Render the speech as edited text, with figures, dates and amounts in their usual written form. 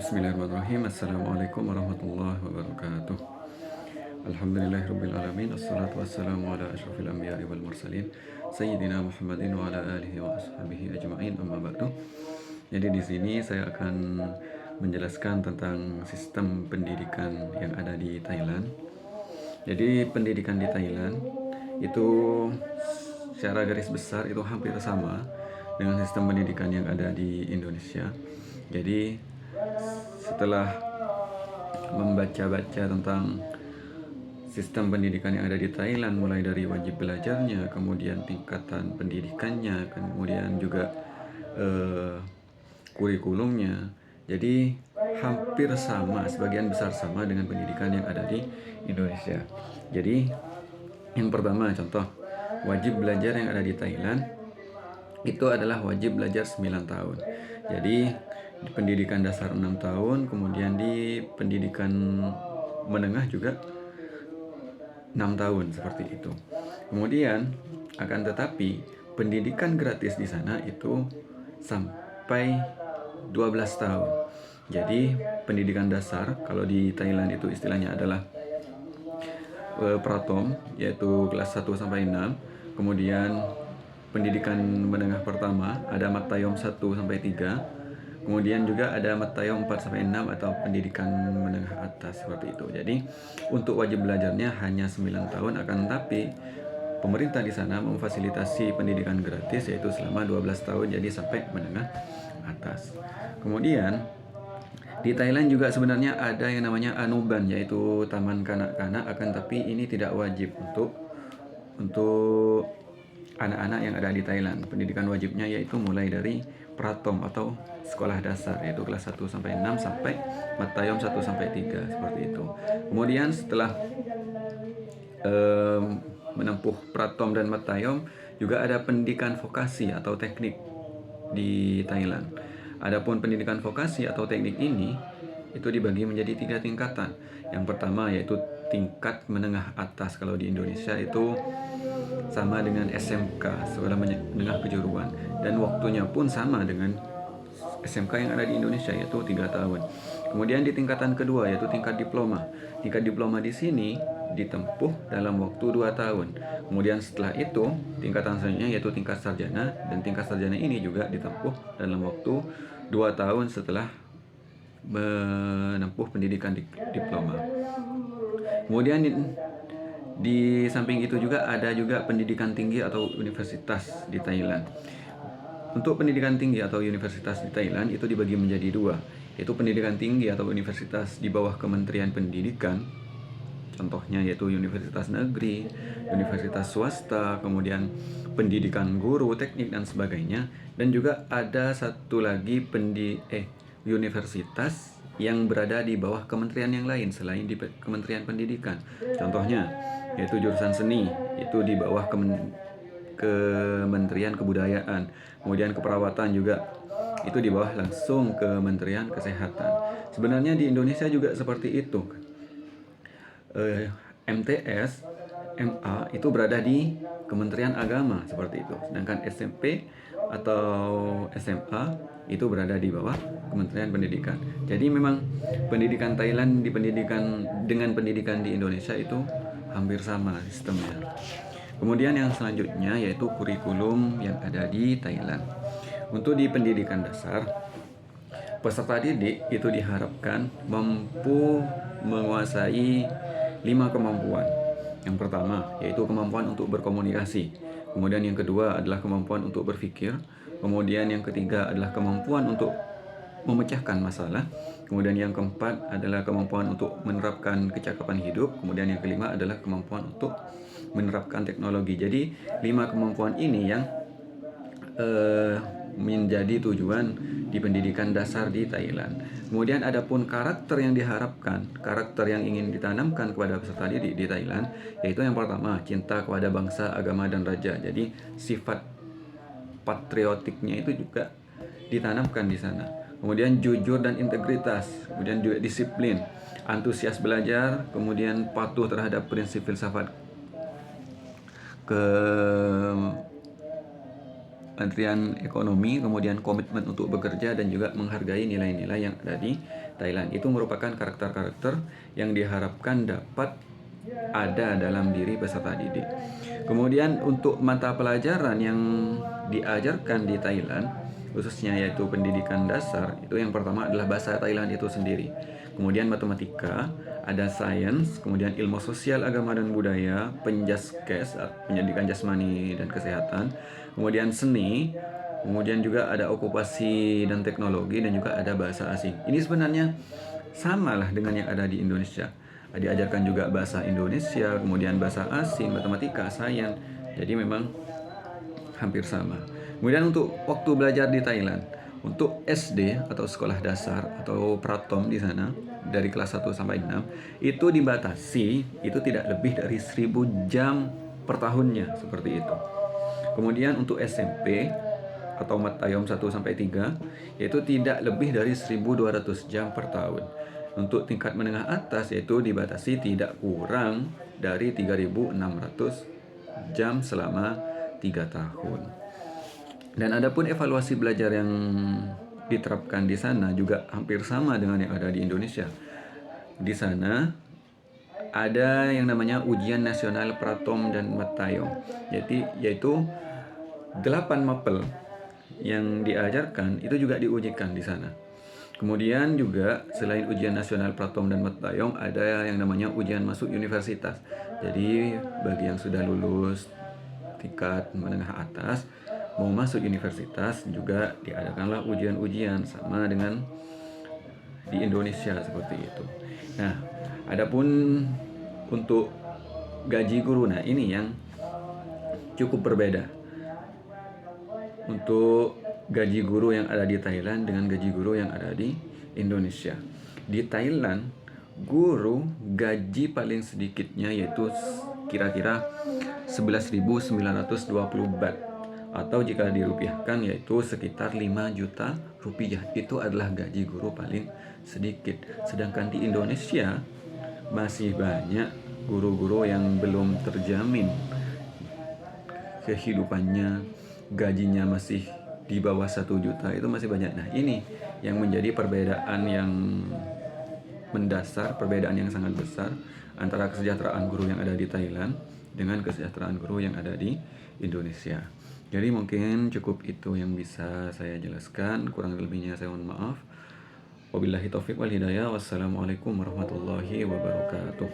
Bismillahirrahmanirrahim. Assalamualaikum warahmatullahi wabarakatuh. Alhamdulillahirrabbilalamin. Assalatu wassalamu ala ashrafil anbiya'i wal mursalin Sayyidina Muhammadin wa ala alihi wa ashabihi ajma'in, amma ba'du. Jadi di sini saya akan menjelaskan tentang sistem pendidikan yang ada di Thailand. Jadi pendidikan di Thailand itu secara garis besar itu hampir sama dengan sistem pendidikan yang ada di Indonesia. Jadi setelah membaca-baca tentang sistem pendidikan yang ada di Thailand, mulai dari wajib belajarnya, kemudian tingkatan pendidikannya, kemudian juga kurikulumnya, jadi hampir sama, sebagian besar sama dengan pendidikan yang ada di Indonesia. Jadi yang pertama, contoh wajib belajar yang ada di Thailand itu adalah wajib belajar 9 tahun. Jadi di pendidikan dasar 6 tahun, kemudian di pendidikan menengah juga 6 tahun, seperti itu. Kemudian akan tetapi pendidikan gratis di sana itu sampai 12 tahun. Jadi pendidikan dasar kalau di Thailand itu istilahnya adalah pratom, yaitu kelas 1 sampai 6. Kemudian pendidikan menengah pertama ada matayom 1 sampai 3. Kemudian juga ada matayom 4 sampai 6 atau pendidikan menengah atas, seperti itu. Jadi untuk wajib belajarnya hanya 9 tahun, akan tetapi pemerintah di sana memfasilitasi pendidikan gratis yaitu selama 12 tahun, jadi sampai menengah atas. Kemudian di Thailand juga sebenarnya ada yang namanya Anuban, yaitu taman kanak-kanak, akan tapi ini tidak wajib untuk anak-anak yang ada di Thailand. Pendidikan wajibnya yaitu mulai dari pratom atau sekolah dasar, yaitu kelas 1 sampai 6 sampai matayom 1 sampai 3, seperti itu. Kemudian setelah menempuh pratom dan matayom juga ada pendidikan vokasi atau teknik di Thailand. Adapun pendidikan vokasi atau teknik ini itu dibagi menjadi 3 tingkatan. Yang pertama yaitu tingkat menengah atas, kalau di Indonesia itu sama dengan SMK, sekolah menengah kejuruan, dan waktunya pun sama dengan SMK yang ada di Indonesia, yaitu 3 tahun. Kemudian di tingkatan kedua yaitu tingkat diploma. Tingkat diploma di sini ditempuh dalam waktu 2 tahun. Kemudian setelah itu tingkatan selanjutnya yaitu tingkat sarjana, dan tingkat sarjana ini juga ditempuh dalam waktu 2 tahun setelah menempuh pendidikan diploma. Kemudian di samping itu juga ada juga pendidikan tinggi atau universitas di Thailand. Untuk pendidikan tinggi atau universitas di Thailand itu dibagi menjadi 2, yaitu pendidikan tinggi atau universitas di bawah Kementerian Pendidikan. Contohnya yaitu universitas negeri, universitas swasta, kemudian pendidikan guru, teknik dan sebagainya. Dan juga ada satu lagi universitas yang berada di bawah kementerian yang lain selain di Kementerian Pendidikan. Contohnya yaitu jurusan seni, itu di bawah Kementerian Kebudayaan. Kemudian keperawatan juga itu di bawah langsung Kementerian Kesehatan. Sebenarnya di Indonesia juga seperti itu. MTS, MA itu berada di Kementerian Agama, seperti itu. Sedangkan SMP atau SMA itu berada di bawah Kementerian Pendidikan. Jadi memang pendidikan Thailand dengan pendidikan di Indonesia itu hampir sama sistemnya. Kemudian yang selanjutnya yaitu kurikulum yang ada di Thailand. Untuk di pendidikan dasar, peserta didik itu diharapkan mampu menguasai 5 kemampuan. Yang pertama yaitu kemampuan untuk berkomunikasi. Kemudian yang kedua adalah kemampuan untuk berpikir. Kemudian yang ketiga adalah kemampuan untuk memecahkan masalah. Kemudian yang keempat adalah kemampuan untuk menerapkan kecakapan hidup. Kemudian yang kelima adalah kemampuan untuk menerapkan teknologi. Jadi 5 kemampuan ini yang menjadi tujuan di pendidikan dasar di Thailand. Kemudian adapun karakter yang diharapkan, karakter yang ingin ditanamkan kepada peserta didik di Thailand, yaitu yang pertama cinta kepada bangsa, agama dan raja. Jadi sifat patriotiknya itu juga ditanamkan di sana. Kemudian jujur dan integritas, kemudian juga disiplin, antusias belajar, kemudian patuh terhadap prinsip filsafat antrian ekonomi, kemudian komitmen untuk bekerja dan juga menghargai nilai-nilai yang ada di Thailand. Itu merupakan karakter-karakter yang diharapkan dapat ada dalam diri peserta didik. Kemudian untuk mata pelajaran yang diajarkan di Thailand, khususnya yaitu pendidikan dasar, itu yang pertama adalah bahasa Thailand itu sendiri. Kemudian matematika, ada sains, kemudian ilmu sosial, agama dan budaya, penjaskes, pendidikan jasmani dan kesehatan, kemudian seni, kemudian juga ada okupasi dan teknologi, dan juga ada bahasa asing. Ini sebenarnya samalah dengan yang ada di Indonesia. Diajarkan juga bahasa Indonesia, kemudian bahasa asing, matematika, sains. Jadi memang hampir sama. Kemudian untuk waktu belajar di Thailand, untuk SD atau sekolah dasar atau pratom di sana dari kelas 1 sampai 6 itu dibatasi, itu tidak lebih dari 1000 jam per tahunnya, seperti itu. Kemudian untuk SMP atau Matayom 1 sampai 3 yaitu tidak lebih dari 1200 jam per tahun. Untuk tingkat menengah atas yaitu dibatasi tidak kurang dari 3600 jam selama 3 tahun. Dan adapun evaluasi belajar yang diterapkan di sana juga hampir sama dengan yang ada di Indonesia. Di sana ada yang namanya ujian nasional Pratom dan Matayom, yaitu 8 mapel yang diajarkan itu juga diujikan di sana. Kemudian juga selain ujian nasional Pratom dan Matayom, ada yang namanya ujian masuk universitas. Jadi bagi yang sudah lulus tingkat menengah atas mau masuk universitas juga diadakanlah ujian-ujian sama dengan di Indonesia seperti itu. Nah, adapun untuk gaji guru, nah ini yang cukup berbeda. Untuk gaji guru yang ada di Thailand dengan gaji guru yang ada di Indonesia. Di Thailand, guru gaji paling sedikitnya yaitu kira-kira 11.920 baht, atau jika dirupiahkan yaitu sekitar 5 juta rupiah. Itu adalah gaji guru paling sedikit. Sedangkan di Indonesia masih banyak guru-guru yang belum terjamin kehidupannya, gajinya masih di bawah 1 juta, itu masih banyak. Nah, ini yang menjadi perbedaan yang mendasar, perbedaan yang sangat besar antara kesejahteraan guru yang ada di Thailand dengan kesejahteraan guru yang ada di Indonesia. Jadi mungkin cukup itu yang bisa saya jelaskan, kurang lebihnya saya mohon maaf. Wabillahi taufik wal hidayah. Wassalamualaikum warahmatullahi wabarakatuh.